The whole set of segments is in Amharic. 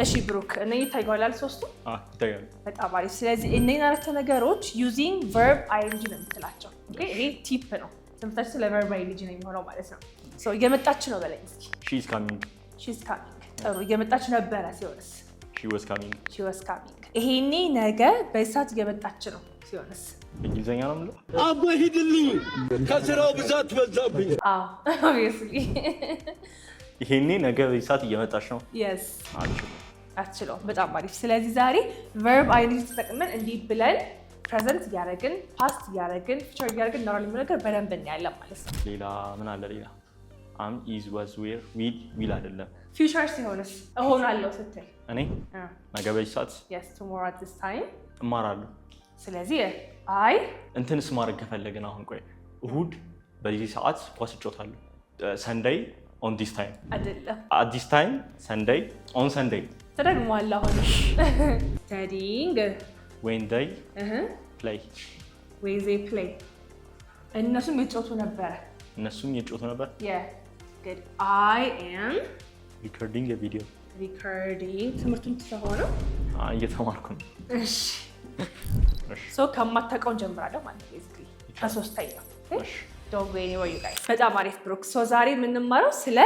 እሺ ብሩክ እነኚህ ይታያል ሶስቱ ይታያል በጣም አሪፍ ስለዚህ እነኚህ አረፍተ ነገሮች using verb ing ነው የምትላቸው ኦኬ ይሄ ቲፕ ነው ትምህርታችን ስለ verb ing ነው የሚሆነው ማለት ነው ሶ እየመጣች ነው በለኝ እስኪ she is coming ጥሩ እየመጣች ነበረ ሲሆንስ she was coming ይሄኔ ነገ በሰዓት እየመጣች ነው ሲሆንስ እንግሊዘኛ ነው ምንድነው አባ ሂድልኝ ከስራው ብዛት በዛብኝ obviously ይሄኔ ነገ በሰዓት እየመጣች ነው yes አትችለው በጣም አሪፍ ስለዚህ ዛሬ verb ing ተጠቅመን እንዲህ ብለን present ያደረግን past ያደረግን future ያደረግን እናወራለን ነገር በደንብ እናያለን ማለት ነው ሌላ ምን አለ ሌላ am is was were will አይደለም future ሲሆንስ እሆናለሁ ስትል እኔ ነገ በሰዓት yes tomorrow at this time እማራለሁ ስለዚህ አይ እንትንስ ማድረግ ከፈለግን አሁን ቆይ እሁድ በዚህ ሰዓት ኳስ እጫወታለሁ Sunday on this time አይደለም at this time Sunday on Sunday ተደግሟል አሁን studying when they play እነሱም እየጫወቱ ነበር yeah good I am recording a video ትምህርቱን ተሆነው እየተማርኩ ነው እሺ ሶ ከማታውቀው ጀምራለሁ ማለት ነው basically ከሶስተኛው እሺ don't go anywhere you guys በጣም አሪፍ ብሩክ ሶ ዛሬ የምንማረው ስለ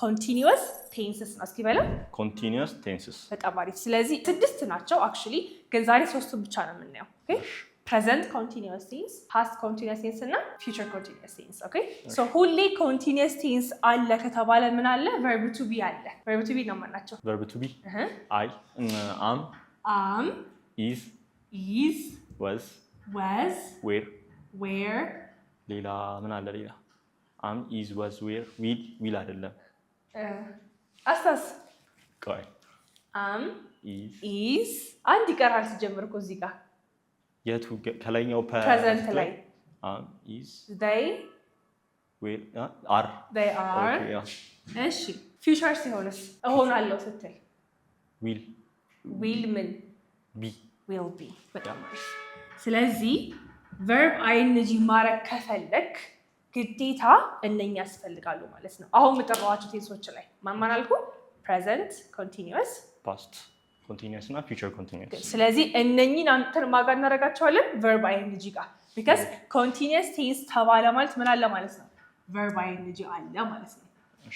continuous tenses ነው እስኪ በለው continuous tenses በጣም አሪፍ ስለዚህ 6 ናቸው actually ግን ዛሬ 3ቱን ብቻ ነው የምናየው okay present continuous tense past continuous tense እና future continuous tense okay so ሁሌ continuous tense አለ ከተባለ ምን አለ verb to be አለ verb to be ነው ማናቸው verb to be I am is was were ሌላ ምን አለ ሌላ am is was were will አይደለም አስታስ ቆይ am is አንድ ይቀራል ሲጀምር እኮ እዚህ ጋር የቱ ከላይኛው present ላይ am is they are okay እሺ future ሲሆንስ እሆናለሁ ስትል will ምን will be በጣም አሪፍ ስለዚህ verb ing ማረግ ከፈለክ ግዴታ እነኛ ያስፈልጋሉ ማለት ነው አሁን መጠራዋቸው ቴንሶች ላይ ማን አልኩ present continuous past continuous እና future continuous ስለዚህ እነኚህን አንተን ማጋር እናደርጋቸዋለን verb ing ጋር because continuous tense ተባለ ማለት ምን አለ ማለት ነው verb ing አለ ማለት ነው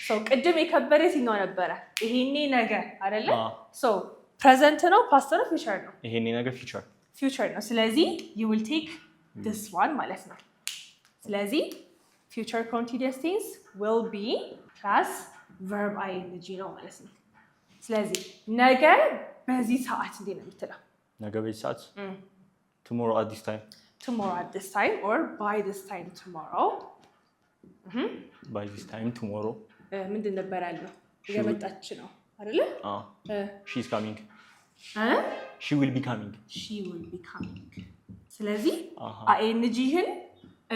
so ቅድም የከበረ ሲናው ነበረ ይሄኔ ነገ አይደለ so present ነው past ነው future ነው ይሄኔ ነገ future ነው ስለዚህ you will take this one ማለት ነው ስለዚህ future continuous tense will be plus verb ing ነው ማለት ነው ስለዚህ ነገ በዚህ ሰዓት እንዴ ነው የምትለው ነገ በዚህ ሰዓት tomorrow at this time or by this time tomorrow by this time tomorrow ምንድን ነበር ያለው እየመጣች ነው አይደለ she is coming she will be coming ስለዚህ ing ይህን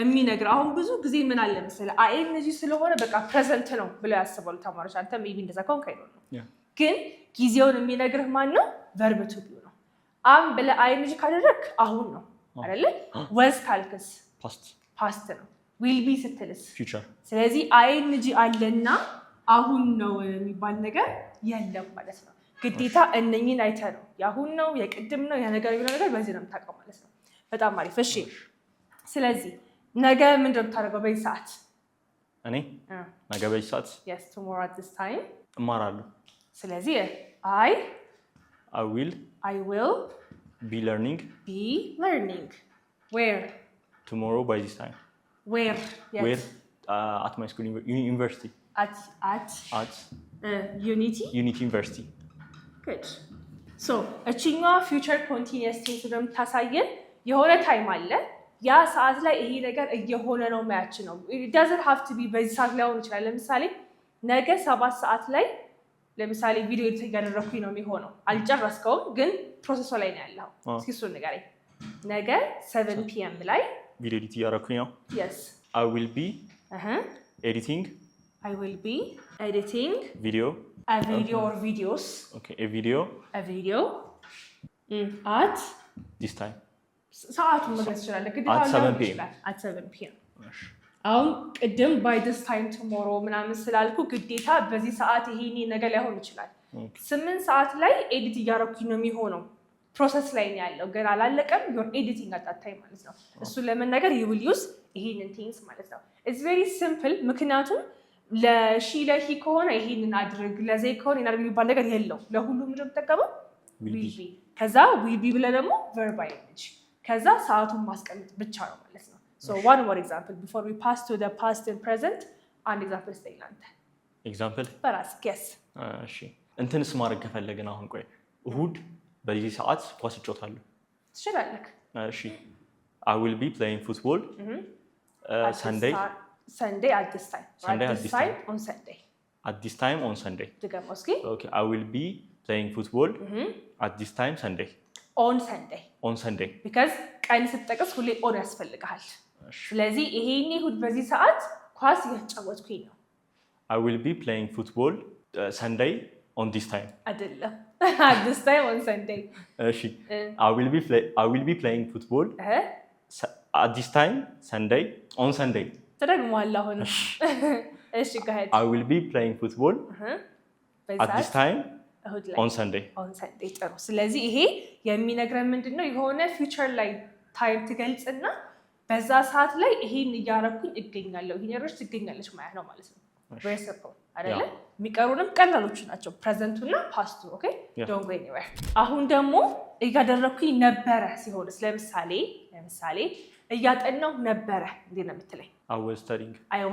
የሚነግር አሁን ብዙ ጊዜ ምን አለ መሰለህ ing ስለሆነ በቃ ፕሬዘንት ነው ብለው ያስባሉ ተማሪዎች አንተ ሜቢ እንደዛ ከሆንክ አይደለም ግን ጊዜውን የሚነግርህ ማን ነው verb to be ነው am ብለህ ing ካደረክ አሁን ነው አይደለ was ካልክስ past ነው will be ስትልስ future ስለዚህ ing አለና አሁን ነው የሚባል ነገር የለም ማለት ነው ግዴታ እነኚህን አይተህ ነው ያሁን ነው የቅድም ነው የነገር የሚለው ነገር በዚህ ነው የምታውቀው ማለት ነው በጣም አሪፍ እሺ ስለዚህ ነገ ምን እንደምታደርገው በዚህ ሰዓት እኔ ነገ በዚህ ሰዓት yes tomorrow at this time እማራለሁ ስለዚህ I will be learning where tomorrow by this time where at my school university at Unity University good so እቺኛዋ future continuous tense እንደምታሳየን የሆነ ታይም አለ ያ ሰዓት ላይ ይሄ ነገር እየሆነ ነው ማያች ነው it doesn't have to be በዚህ ሰዓት ላይ ሆነ ይችላል ለምሳሌ ነገ 7 ሰዓት ላይ ለምሳሌ ቪዲዮ እያደረኩኝ ነው የሚሆነው አልጨረስከውም ግን ፕሮሰሱ ላይ ነው ያለው እስኪ እሱን ንገረኝ ነገ 7 PM ላይ ቪዲዮ ኤዲት እያደረኩኝ ነው yes I will be editing video a video or videos okay a video at this time ሰዓቱን መግለጽ ይችላል ግዴታ at 7 PM አሁን ቅድም by this time tomorrow ምናምን ስላልኩ ግዴታ በዚህ ሰዓት ይሄኔ ነገር ላይሆን ይችላል 8 ሰዓት ላይ ኤዲት እያደረኩኝ ነው የሚሆነው ፕሮሰስ ላይ ነው ያለው ግን አላለቀም ዩር ኤዲቲንግ አጣጣይ ማለት ነው እሱን ለመናገር you will use ይሄንን ቴንስ ማለት ነው it's very simple ምክንያቱም ለሺ ለሂ ከሆነ ይሄንን አድርግ ለዘይ ከሆነ ይናር የሚባል ነገር የለው ለሁሉም ምንድነው ተጠቀመው will be ከዛ will be ብለ ደግሞ verb ing ከዛ ሰዓቱን ማስቀመጥ ብቻ ነው ማለት ነው so one more example before we pass to the past and present አንድ ኤግዛምፕል ስጠይላንተ ኤግዛምፕል በራስ guess እሺ እንትንስ ማድረግ ከፈለግን አሁን ቆይ እሁድ በዚህ ሰዓት ኳስ እጫወታለሁ ትችላለህ እሺ I will be playing football Sunday at this time. On Sunday. At this time on Sunday. Okay. Okay. I will be playing football at this time Sunday. On Sunday. On Sunday. Because ቀን ስትጠቅስ ሁሌ on ያስፈልጋል። ስለዚህ ይሄኔ እሁድ በዚህ ሰዓት ኳስ እየተጫወትኩኝ ነው። I will be playing football Sunday on this time. አይደለም. At this time on Sunday. እሺ. I will be playing football at this time Sunday on Sunday. ተደግሟል አሁን እሺ ጋር I will be playing football at this time on Sunday. On Sunday ጥሩ ስለዚህ ይሄ የሚነግረን ምንድነው የሆነ ፊውቸር ላይ ታይም ትገልጽና በዛ ሰዓት ላይ ይሄን እያረኩኝ እገኛለሁ ይሄን ያረሽ ትገኛለች ማለት ነው ማለት ነው very simple አይደለ የሚቀሩንም ቀላሎች ናቸው ፕሬዘንቱና ፓስቱ ኦኬ don't go anywhere አሁን ደግሞ እያደረኩኝ ነበረ ሲሆንስ ለምሳሌ እያጠናው ነበረ እንዴ ነው የምትለኝ I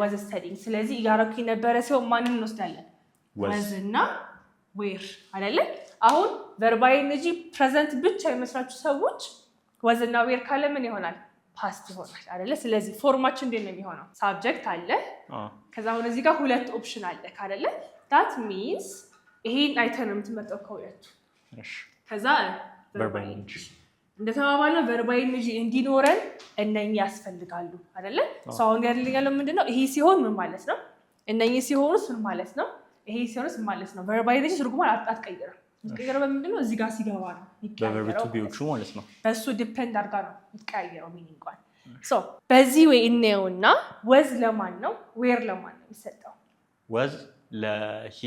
was studying ስለዚህ እያረኩኝ ነበረ ሲሆን ማንን እንወስዳለን was እና where አይደለ አሁን verb ing present ብቻ የመስራችሁ ሰዎች was እና where ካለ ምን ይሆናል past ይሆናል አይደለ ስለዚህ ፎርማችን እንዴት ነው የሚሆነው subject አለ ከዛ አሁን እዚህ ጋር ሁለት ኦፕሽን አለ አይደለ that means ይሄን አይተን የምትመጣው ከሁለቱ እሺ ከዛ verb ing እንደተባባለው verb ing እንዲኖረን እነኚህ ያስፈልጋሉ አይደለ ሰው አሁን ያለው ምንድነው ይሄ ሲሆን ምን ማለት ነው እነኚህ ሲሆኑስ ምን ማለት ነው ይሄ ሲሆንስ ምን ማለት ነው verb ing ትርጉሙን አትቀይረው የሚቀየረው በምንድነው እዚህ ጋር ሲገባ ነው በverb to be ዎቹ ማለት ነው በሱ ዲፔንድ አድርጋ ነው የሚቀየረው ሚኒንግ ቋን ሶ በዚህ ወይ እናየውና was ለማን ነው where ለማን ነው የሚሰጠው was ለሂ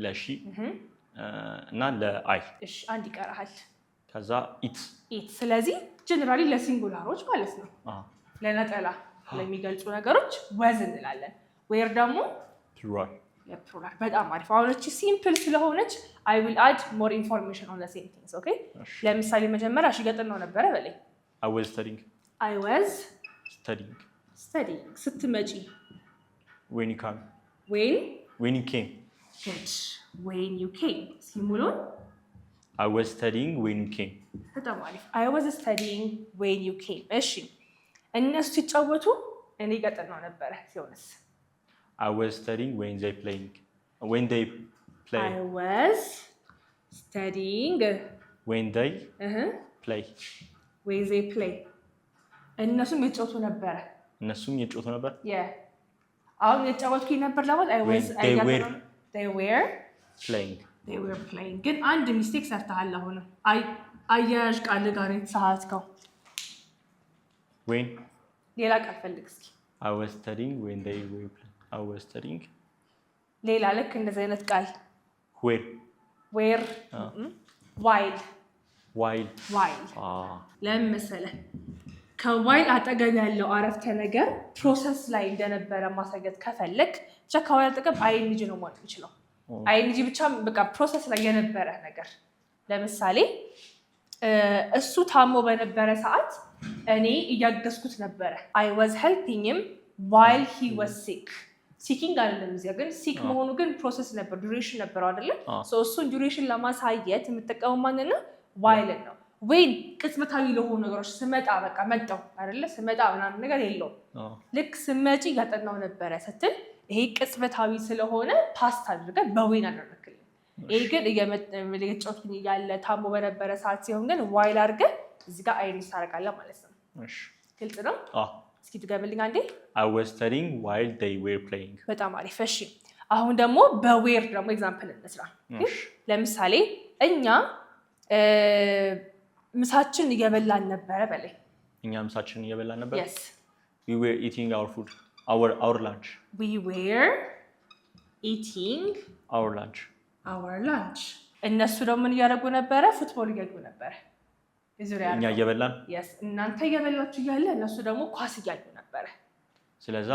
ለሺ እና ለአይ እሺ አንድ ይቀራል ከዛ ኢት ስለዚህ ጀነራሊ ለሲንጉላሮች ማለት ነው ለነጠላ ለሚገልጹ ነገሮች was እንላለን where ደግሞ plural plural በጣም አሪፍ አሁን እቺ ሲምፕል ስለሆነች I will add more information on the same things okay ለምሳሌ መጀመሪያ እሺ ገጠናው ነበረ በለኝ I was studying ስትመጪ when you came good when you came ሲሙሉን I was studying when you came በጣም አሪፍ I was studying when you came እሺ እነሱ ሲጫወቱ እኔ ገጠናው ነበረ ሲሆንስ I was studying when they play I was studying when they play እነሱም የጫወቱ ነበር አሁን የጫወትኩኝ ነበር ለማለት they were playing ግን አንድ ሚስቴክ ሰርተሃል አሁን አያያዥ ቃል ጋር የተሳሳትከው when ሌላ ቃል ፈልግ እስኪ I was studying when they were playing I was studying ሌላ ልክ እንደዚህ አይነት ቃል where while ለምን መሰለህ ከዋይል አጠገብ ያለው አረፍተ ነገር ፕሮሰስ ላይ እንደነበረ ማሳየት ከፈለክ ብቻ ከዋይል አጠገብ አይንጂ ነው ማለት ይችላል አይንጂ ብቻ በቃ ፕሮሰስ ላይ የነበረ ነገር ለምሳሌ እሱ ታሞ በነበረ ሰዓት እኔ እያገዝኩት ነበረ I was helping him while he was sick ሲኪንግ አይደለም እዚያ ግን ሲክ መሆኑ ግን ፕሮሰስ ነበር ዱሬሽን ነበር አይደለ እሱን ዱሬሽን ለማሳየት የምጠቀመው ማንን ነው while ነው when ቅጽበታዊ ለሆኑ ነገሮች ስመጣ በቃ መጣው አይደለ ስመጣ ምናምን ነገር የለውም ልክ ስመጪ ያጠናው ነበረ ስትል ይሄ ቅጽበታዊ ስለሆነ ፓስት አድርገን በዌን አደረክልኝ ይሄ ግን እየጨወትኩኝ ያለ ታሞ በነበረ ሰዓት ሲሆን ግን while አድርገን እዚህ ጋር አይሪስ ታረጋለህ ማለት ነው እሺ ግልጽ ነው እስኪ ትገምልኝ አንዴ I was studying while they were playing በጣም አሪፍ እሺ አሁን ደግሞ በዌር ደግሞ ኤግዛምፕል እንስራ ለምሳሌ እኛ ምሳችን እየበላን ነበረ በላይ እኛ ምሳችን እየበላን ነበር yes we were eating our food our lunch we were eating our lunch our lunch እነሱ ደግሞ ምን እያደረጉ ነበረ? ፉትቦል እያዩ ነበረ። እኛ እየበላን yes እናንተ እየበላችሁ እያለ እነሱ ደግሞ ኳስ እያዩ ነበረ። ስለዛ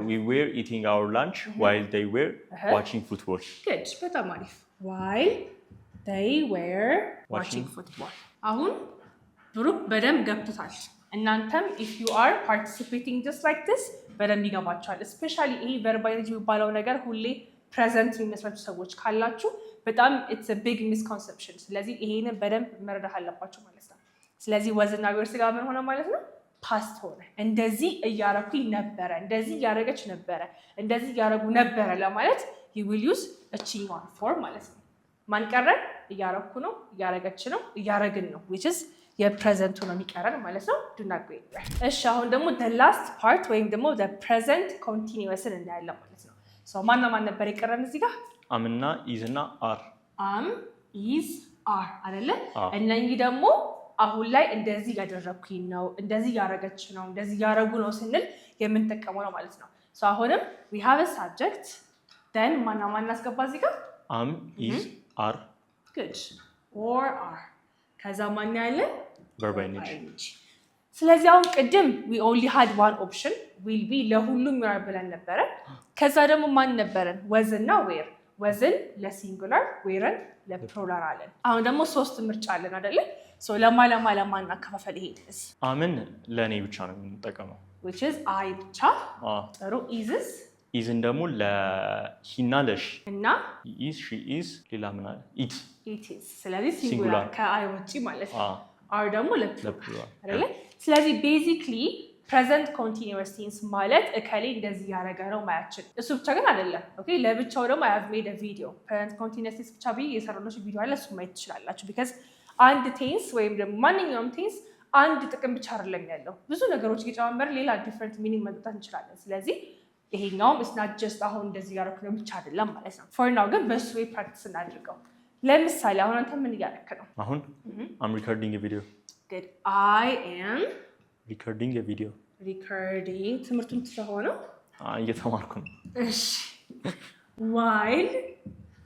we were eating our lunch while they were watching football. good በጣም አሪፍ while they were watching football አሁን ብሩክ በደንብ ገብቶታል። እናንተም if you are participating just like this በደንብ ይገባችኋል። especially ይሄ verb ing የሚባለው ነገር ሁሌ ፕሬዘንት የሚመስላችሁ ሰዎች ካላችሁ በጣም it's a big misconception። ስለዚህ ይሄንን በደንብ መረዳት አለባችሁ ማለት ነው። ስለዚህ ወዝና ዌርስ ጋር ምን ሆነ ማለት ነው? ፓስት ሆነ። እንደዚህ እያረኩኝ ነበረ፣ እንደዚህ እያረገች ነበረ፣ እንደዚህ እያረጉ ነበረ ለማለት you will use a one form ማለት ነው። ማን ቀረን? እያረኩ ነው፣ እያረገች ነው፣ እያረግን ነው which is የፕሬዘንቱ ነው የሚቀረን ማለት ነው። do not go anywhere። እሺ አሁን ደግሞ the last part ወይም ደግሞ the present continuousን እናያለን ማለት ነው። so ማን ነበር የቀረን እዚህ ጋር? አምና ኢዝ እና አር አም ኢዝ አር አይደለ? እነኚህ ደግሞ አሁን ላይ እንደዚህ ያደረኩኝ ነው፣ እንደዚህ ያረገች ነው፣ እንደዚህ ያረጉ ነው ስንል የምንጠቀመው ነው ማለት ነው። ሶ አሁንም we have a subject then ማን እናስገባ እዚህ ጋር? አም ኢዝ አር good or are ከዛ ማን ያለን? verb ing። ስለዚህ አሁን ቅድም we only had one option will be ለሁሉም ይሆናል ብለን ነበረ። ከዛ ደግሞ ማን ነበረን? ወዝና ዌር። ወዝን ለሲንጉላር ዌርን ለፕሉራል አለን። አሁን ደግሞ ሶስት ምርጫ አለን አይደለ? ሶ ለማ እናከፋፈል ይሄድስ? አምን ለኔ ብቻ ነው የምንጠቀመው which is I ብቻ። ጥሩ ኢዝስ? ኢዝን ደግሞ ለሂና ለሽ እና ኢዝ ሺ ኢዝ ሌላ ምን አለ? ኢት is። ስለዚህ ሲንጉላር ከአይ ውጪ ማለት ነው። አር ደግሞ ለፕሉራል አይደለ? ስለዚህ ቤዚክሊ ፕሬዘንት ኮንቲኒዩስ ቴንስ ማለት እከሌ እንደዚህ ያደረገ ነው ማያችን። እሱ ብቻ ግን አይደለም። ኦኬ ለብቻው ደግሞ I have made a video ፕሬዘንት ኮንቲኒዩስ ቴንስ ብቻ ብዬ የሰራሁላችሁ ቪዲዮ አለ። እሱ ማየት ትችላላችሁ። ቢካዝ አንድ ቴንስ ወይም ደግሞ ማንኛውም ቴንስ አንድ ጥቅም ብቻ አይደለም ያለው። ብዙ ነገሮች እየጨማመርን ሌላ ዲፈረንት ሚኒንግ ማምጣት እንችላለን። ስለዚህ ይሄኛውም it's not just አሁን እንደዚህ ያደረኩ ነው ብቻ አይደለም ማለት ነው። ፎር ናው ግን በሱ ወይ ፕራክቲስ እናድርገው። ለምሳሌ አሁን አንተ ምን እያደረክ ነው? አሁን I'm recording a video። good I am recording a video። recording ትምህርቱን ተሆነው እየተማርኩ ነው። እሺ while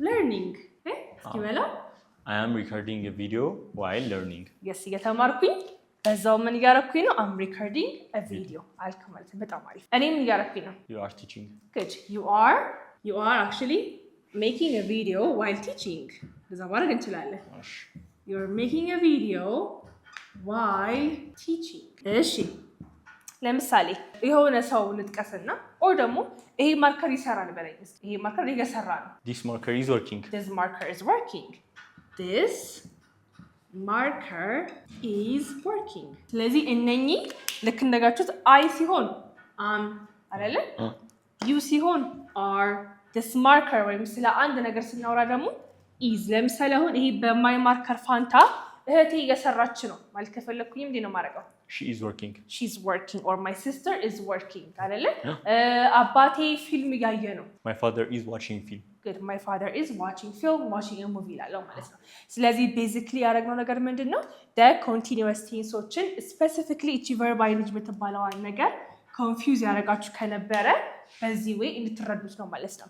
learning እስኪ በለው I am recording a video while learning። yes እየተማርኩኝ በዛው ምን እያደረኩኝ ነው? I'm recording a video አልክ ማለት ነው። በጣም አሪፍ። እኔ ምን እያደረኩኝ ነው? You are teaching። good you are actually making a video while teaching። እንደዛ ማድረግ እንችላለን። you're making a video while teaching። እሺ ለምሳሌ የሆነ ሰው ልጥቀስና ኦር ደግሞ ይሄ ማርከር ይሰራል በለኝ። ይሄ ማርከር እየሰራ ነው። This marker is working። This marker is working። This marker is working። ስለዚህ እነኚህ ልክ እንደጋችሁት አይ ሲሆን አይደለ? ዩ ሲሆን አር። this marker ወይም ስለ አንድ ነገር ስናወራ ደግሞ is። ለምሳሌ አሁን ይሄ በማይ ማርከር ፋንታ እህቴ እየሰራች ነው ማለት ከፈለኩኝ እንዴት ነው ማረጋው? she is working። she's working or my sister is working አይደለ? አባቴ ፊልም እያየ ነው። my father is watching film። good my father is watching film watching a movie ላለው ማለት ነው። ስለዚህ ቤዚክሊ ያደረግነው ነገር ምንድነው? the continuous tenseዎችን specifically እቺ verb ing የምትባለው ነገር ኮንፊውዝ ያደረጋችሁ ከነበረ በዚህ ወይ እንድትረዱት ነው ማለት ነው።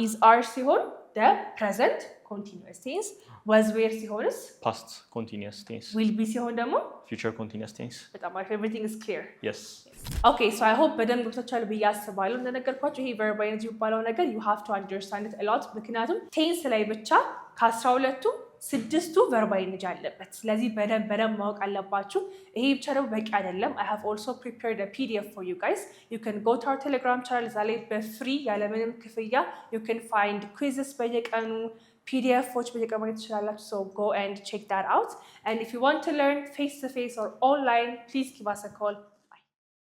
is are ሲሆን the present continuous tense። was were ሲሆንስ past continuous tense። will be ሲሆን ደግሞ future continuous tense። በጣም አሪፍ። everything is clear። yes okay so I hope በደንብ ገብቶቻል ብዬ አስባለሁ። እንደነገርኳችሁ ይሄ verb ing የሚባለው ነገር you have to understand it a lot። ምክንያቱም ቴንስ ላይ ብቻ ከ12ቱ 6ቱ verb ing አለበት። ስለዚህ በደንብ ማወቅ አለባችሁ። ይሄ ብቻ ደግሞ በቂ አይደለም። I have also prepared a PDF for you guys። you can go to our Telegram channel። እዛ ላይ በፍሪ ያለምንም ክፍያ you can find quizzes በየቀኑ PDFዎች በየቀኑ ማግኘት ትችላላችሁ። so go and check that out and if you want to learn face to face or online please give us a call